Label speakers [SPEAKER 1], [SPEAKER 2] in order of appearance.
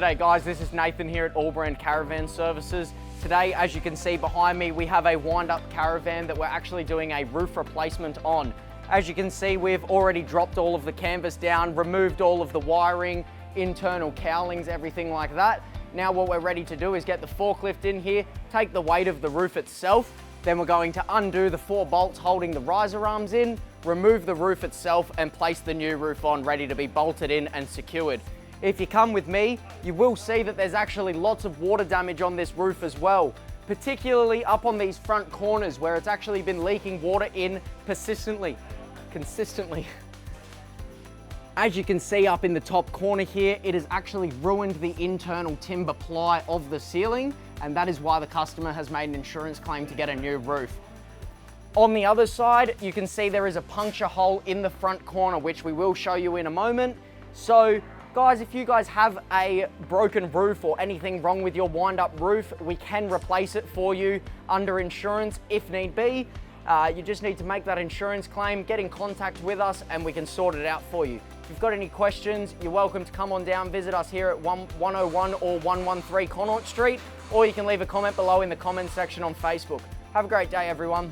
[SPEAKER 1] G'day guys, this is Nathan here at AllBrand Caravan Services. Today, as you can see behind me, we have a wind-up caravan that we're actually doing a roof replacement on. As you can see, we've already dropped all of the canvas down, removed all of the wiring, internal cowlings, everything like that. Now what we're ready to do is get the forklift in here, take the weight of the roof itself, then we're going to undo the 4 bolts holding the riser arms in, remove the roof itself and place the new roof on, ready to be bolted in and secured. If you come with me, you will see that there's actually lots of water damage on this roof as well, particularly up on these front corners where it's actually been leaking water in consistently. As you can see up in the top corner here, it has actually ruined the internal timber ply of the ceiling, and that is why the customer has made an insurance claim to get a new roof. On the other side, you can see there is a puncture hole in the front corner, which we will show you in a moment. So guys, if you guys have a broken roof or anything wrong with your wind-up roof, we can replace it for you under insurance if need be. You just need to make that insurance claim, get in contact with us, and we can sort it out for you. If you've got any questions, you're welcome to come on down, visit us here at 101 or 113 Connaught Street, or you can leave a comment below in the comments section on Facebook. Have a great day, everyone.